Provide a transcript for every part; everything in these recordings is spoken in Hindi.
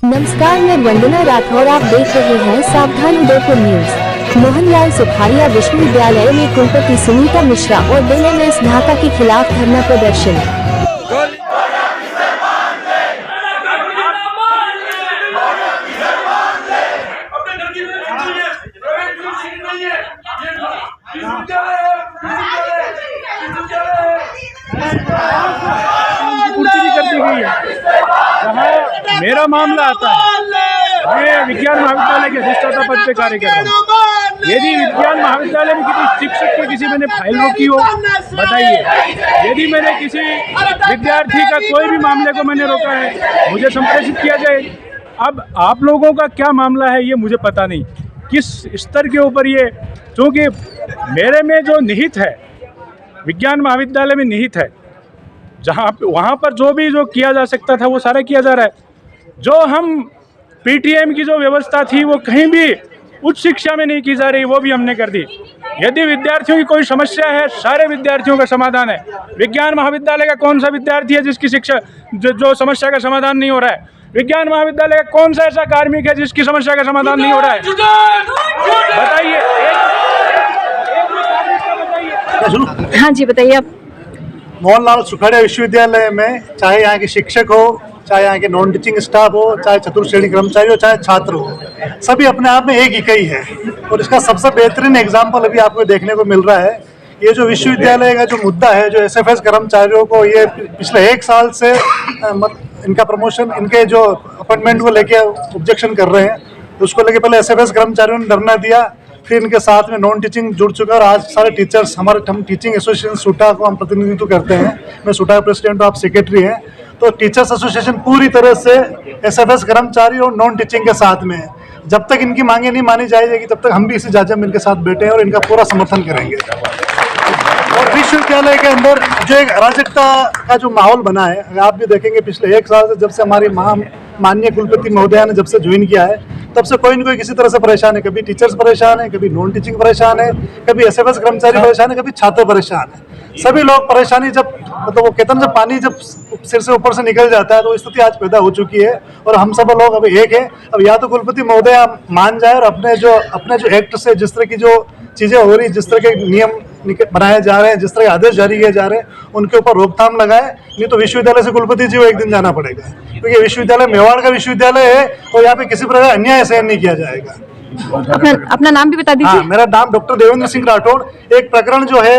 नमस्कार, मैं वंदना राठौर। आप देख रहे हैं सावधान उदयपुर न्यूज। मोहनलाल सुखाड़िया विश्वविद्यालय में कुलपति सुनीता मिश्रा और बीएमएस ढाका के खिलाफ धरना प्रदर्शन। जहाँ मेरा मामला आता है, मैं विज्ञान महाविद्यालय के अधिष्ठाता पद पे कार्य कर रहा हूँ। यदि विज्ञान महाविद्यालय में किसी शिक्षक की किसी मैंने फाइल रोकी हो, बताइए। यदि मैंने किसी विद्यार्थी का कोई भी मामले को मैंने रोका है, मुझे संप्रेषित किया जाए। अब आप लोगों का क्या मामला है ये मुझे पता नहीं, किस स्तर के ऊपर ये, क्योंकि मेरे में जो निहित है, विज्ञान महाविद्यालय में निहित है, जहाँ वहाँ पर जो किया जा सकता था वो सारा किया जा रहा है। जो हम पीटीएम की जो व्यवस्था थी वो कहीं भी उच्च शिक्षा में नहीं की जा रही, वो भी हमने कर दी। यदि विद्यार्थियों की कोई समस्या है, सारे विद्यार्थियों का समाधान है। विज्ञान महाविद्यालय का कौन सा विद्यार्थी है जिसकी शिक्षा जो समस्या का समाधान नहीं हो रहा है? विज्ञान महाविद्यालय का कौन सा ऐसा कार्मिक है जिसकी समस्या का समाधान नहीं हो रहा है? बताइए। हाँ जी, बताइए आप। मोहनलाल सुखाड़िया विश्वविद्यालय में चाहे यहाँ के शिक्षक हो, चाहे यहाँ के नॉन टीचिंग स्टाफ हो, चाहे चतुर्थ श्रेणी कर्मचारी हो, चाहे छात्र हो, सभी अपने आप में एक इकाई है। और इसका सबसे बेहतरीन एग्जाम्पल अभी आपको देखने को मिल रहा है। ये जो विश्वविद्यालय का जो मुद्दा है, जो एसएफएस कर्मचारियों को ये पिछले 1 साल से इनका प्रमोशन, इनके जो अपॉइंटमेंट को लेके ऑब्जेक्शन कर रहे हैं, उसको लेके पहले एसएफएस कर्मचारियों ने धरना दिया, फिर इनके साथ में नॉन टीचिंग जुड़ चुका है। और आज सारे टीचर्स, हम टीचिंग एसोसिएशन सूटा को हम प्रतिनिधित्व करते हैं। मैं सूटा प्रेसिडेंट, आप सेक्रेटरी हैं। तो टीचर्स एसोसिएशन पूरी तरह से एसएफएस कर्मचारी और नॉन टीचिंग के साथ में है। जब तक इनकी मांगे नहीं मानी जाएगी, तब तक हम भी इसी जांच में इनके साथ बैठे हैं और इनका पूरा समर्थन करेंगे। और विश्वविद्यालय के अंदर जो एक अराजकता का जो माहौल बना है, आप भी देखेंगे पिछले 1 साल से, जब से हमारी माननीय कुलपति महोदया ने जब से ज्वाइन किया है, तब से कोई न कोई किसी तरह से परेशान है। कभी टीचर्स परेशान है, कभी नॉन टीचिंग परेशान है, कभी एसएफएस कर्मचारी परेशान है, कभी छात्र परेशान है। सभी लोग परेशानी, जब मतलब वो कहते हैं जब पानी जब सिर से ऊपर से निकल जाता है, तो स्थिति आज पैदा हो चुकी है। और हम सब लोग अब एक है। अब या तो कुलपति महोदया मान जाए और अपने जो एक्ट से जिस तरह की जो चीजें हो रही, जिस तरह के नियम बनाए जा रहे हैं, जिस तरह के आदेश जारी किए जा रहे हैं, उनके ऊपर रोकथाम लगाए। नहीं तो विश्वविद्यालय से कुलपति जी को एक दिन जाना पड़ेगा, क्योंकि विश्वविद्यालय मेवाड़ का विश्वविद्यालय है और यहाँ पे किसी प्रकार अन्याय सहन नहीं किया जाएगा। अपना नाम भी बता दीजिए। हाँ, मेरा नाम डॉक्टर देवेंद्र सिंह राठौड़। एक प्रकरण जो है,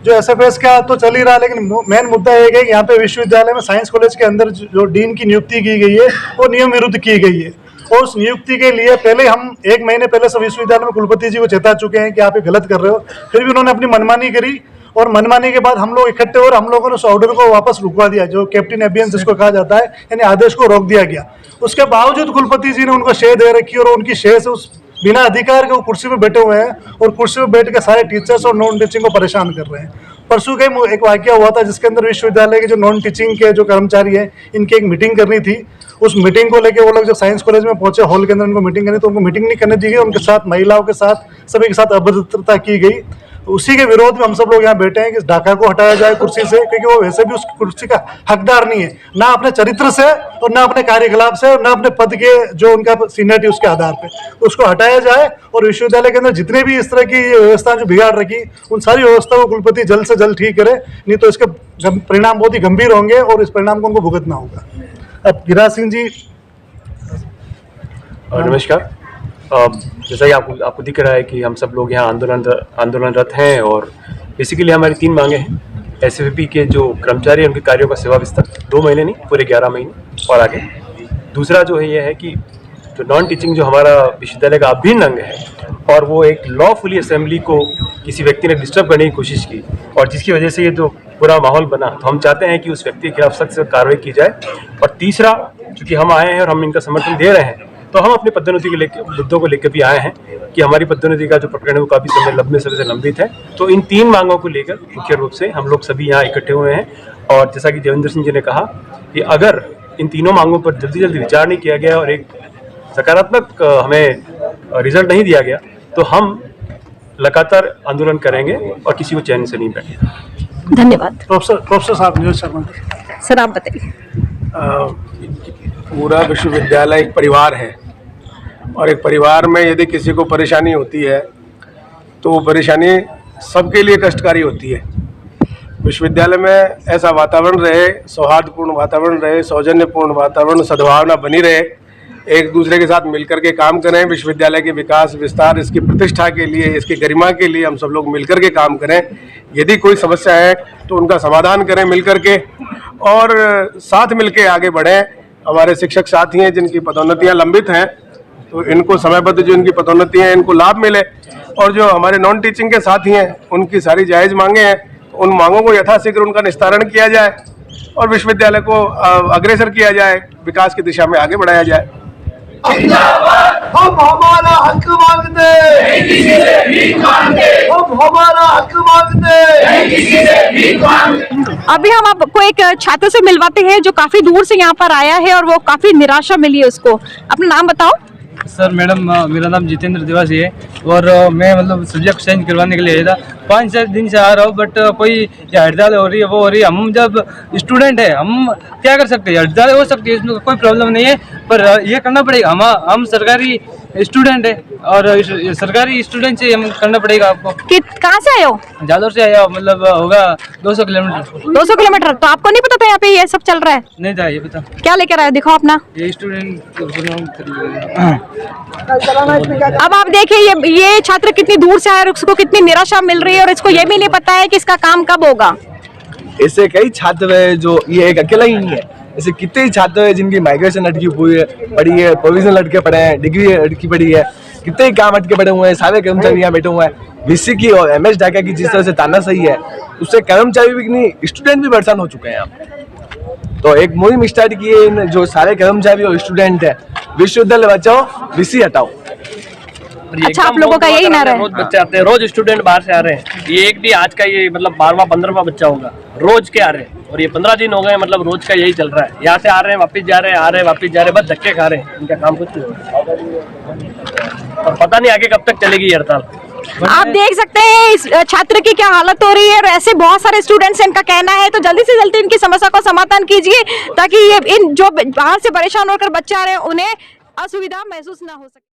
जो एसएफएस का तो चल ही रहा है, लेकिन मेन मुद्दा एक है कि यहाँ पे विश्वविद्यालय में साइंस कॉलेज के अंदर जो डीन की नियुक्ति की गई है, वो नियम विरुद्ध की गई है। और उस नियुक्ति के लिए पहले हम 1 महीने पहले सब विश्वविद्यालय में कुलपति जी को चेता चुके हैं कि आप ये गलत कर रहे हो। फिर भी उन्होंने अपनी मनमानी करी, और मनमानी के बाद हम लोग इकट्ठे और हम लोगों ने उस ऑर्डर को वापस रुकवा दिया, जो कैप्टन एबियंस जिसको कहा जाता है, यानी आदेश को रोक दिया गया। उसके बावजूद कुलपति जी ने उनको शे दे रखी, और उनकी शे से उस बिना अधिकार के वो कुर्सी पे बैठे हुए हैं, और कुर्सी पे बैठ के सारे टीचर्स और नॉन टीचिंग को परेशान कर रहे हैं। परसों के एक वाकया हुआ था, जिसके अंदर विश्वविद्यालय के जो नॉन टीचिंग के जो कर्मचारी हैं, इनकी एक मीटिंग करनी थी। उस मीटिंग को लेके वो लोग जब साइंस कॉलेज में पहुंचे, हॉल के अंदर उनको मीटिंग करनी, तो उनको मीटिंग नहीं करने दी गई। उनके साथ महिलाओं के साथ सभी के साथ अभद्रता की गई। उसी के विरोध में हम सब लोग यहाँ बैठे हैं कि ढाका को हटाया जाए कुर्सी से, क्योंकि वो वैसे भी उस कुर्सी का हकदार नहीं है, ना अपने चरित्र से और ना अपने कार्यकलाप से और ना अपने पद के जो उनका सीनियरिटी उसके आधार पे। तो उसको हटाया जाए, और विश्वविद्यालय के अंदर जितने भी इस तरह की व्यवस्था जो बिगाड़ रखी, उन सारी व्यवस्था को कुलपति जल्द से जल्द ठीक करे, नहीं तो इसके परिणाम बहुत ही गंभीर होंगे और इस परिणाम को उनको भुगतना होगा। अब गिरिराज सिंह जी। नमस्कार। जैसा कि आपको दिख रहा है कि हम सब लोग यहाँ आंदोलनरत हैं, और बेसिकली हमारी 3 मांगे हैं। एसएफपी के जो कर्मचारी हैं, उनके कार्यों का सेवा विस्तार 2 महीने नहीं, पूरे 11 महीने और आगे। दूसरा जो है, यह है कि जो नॉन टीचिंग जो हमारा विश्वविद्यालय का अभिन्न अंग है, और वो एक लॉफुली असेंबली को किसी व्यक्ति ने डिस्टर्ब करने की कोशिश की, और जिसकी वजह से ये जो पूरा माहौल बना, तो हम चाहते हैं कि उस व्यक्ति के खिलाफ सख्त से कार्रवाई की जाए। और तीसरा, चूँकि हम आए हैं और हम इनका समर्थन दे रहे हैं, तो हम अपनी पदोन्नति के लेकर, मुद्दों को लेकर भी आए हैं कि हमारी पदोन्नति का जो प्रकरण है वो काफ़ी समय से लंबित है। तो इन 3 मांगों को लेकर मुख्य रूप से हम लोग सभी यहाँ इकट्ठे हुए हैं। और जैसा कि देवेंद्र सिंह जी ने कहा कि अगर इन तीनों मांगों पर जल्दी विचार नहीं किया गया और एक सकारात्मक हमें रिजल्ट नहीं दिया गया, तो हम लगातार आंदोलन करेंगे और किसी को चैन से नहीं बैठेंगे। धन्यवाद। प्रोफेसर साहब, न्यूज़ शर्मा सर, आप बताइए। पूरा विश्वविद्यालय एक परिवार है और एक परिवार में यदि किसी को परेशानी होती है तो वो परेशानी सबके लिए कष्टकारी होती है। विश्वविद्यालय में ऐसा वातावरण रहे, सौहार्दपूर्ण वातावरण रहे, सौजन्यपूर्ण वातावरण, सद्भावना बनी रहे, एक दूसरे के साथ मिलकर के काम करें। विश्वविद्यालय के विकास विस्तार, इसकी प्रतिष्ठा के लिए, इसकी गरिमा के लिए हम सब लोग मिलकर के काम करें। यदि कोई समस्या है तो उनका समाधान करें मिलकर के और साथ मिलके आगे बढ़ें। हमारे शिक्षक साथी हैं जिनकी पदोन्नतियां लंबित हैं तो इनको समयबद्ध जो इनकी पदोन्नतियां हैं इनको लाभ मिले, और जो हमारे नॉन टीचिंग के साथी हैं उनकी सारी जायज़ मांगे हैं तो उन मांगों को यथाशीघ्र उनका निस्तारण किया जाए और विश्वविद्यालय को अग्रसर किया जाए, विकास की दिशा में आगे बढ़ाया जाए। हम हमारा हक मांगते हम हमारा हक मांगते। अभी हम आपको एक छात्र से मिलवाते हैं जो काफी दूर से यहाँ पर आया है और वो काफी निराशा मिली है उसको। अपना नाम बताओ। सर मैडम, मेरा नाम जितेंद्र दिवासी है और मैं मतलब सब्जेक्ट चेंज करवाने के लिए आया था। 5-7 दिन से आ रहा हूँ बट कोई हड़ताल हो रही है, वो हो रही है। हम जब स्टूडेंट है हम क्या कर सकते हैं, हड़ताल हो सकती है, इसमें कोई प्रॉब्लम नहीं है, पर ये करना पड़ेगा। हम सरकारी स्टूडेंट है और सरकारी स्टूडेंट से हम करना पड़ेगा आपको। कहाँ से आए हो? जादौर से आया, मतलब होगा 200 किलोमीटर। 200 किलोमीटर। तो आपको नहीं पता था यहाँ पे ये सब चल रहा है? नहीं था ये पता। क्या लेकर आए, दिखाओ अपना। ये स्टूडेंट। अब आप देखिए ये छात्र कितनी दूर से आया और उसको कितनी निराशा मिल रही है और इसको ये भी नहीं पता है कि इसका काम कब होगा। ऐसे कई छात्र है जो, ये एक अकेला ही नहीं है, ऐसे कितने ही छात्र है जिनकी माइग्रेशन अटकी हुई है, पड़ी है, प्रोविजनल अटके पड़े हैं, डिग्री अटकी पड़ी है, कितने ही काम अटके पड़े हुए हैं। सारे कर्मचारी यहाँ बैठे हुए हैं। वीसी की और एमएस ढाका की जिस तरह से तानाशाही है उससे कर्मचारी भी नहीं, स्टूडेंट भी परेशान हो चुके हैं यहाँ। तो एक मुहिम स्टार्ट की है इन जो सारे कर्मचारी और स्टूडेंट है, विश्वविद्यालय बचाओ वीसी हटाओ। अच्छा, आप लोगों का यही नारा है? रोज बच्चे आते हैं, रोज स्टूडेंट बाहर से आ रहे हैं। ये एक भी आज का ये मतलब 12वां-15वां बच्चा होगा, रोज के आ रहे हैं और ये 15 दिन हो गए, मतलब रोज का यही चल रहा है। यहाँ से आ रहे हैं वापिस जा रहे हैं, आ रहे हैं वापिस जा रहे हैं, बस धक्के खा रहे हैं, इनका काम कुछ नहीं हो रहा और पता नहीं आगे कब तक चलेगी ये हड़ताल। आप देख सकते हैं इस छात्र की क्या हालत हो रही है और ऐसे बहुत सारे स्टूडेंट्स इनका कहना है तो जल्दी से जल्दी इनकी समस्या को समाधान कीजिए ताकि ये इन जो बाहर से परेशान होकर बच्चे आ रहे हैं उन्हें असुविधा महसूस ना हो सके।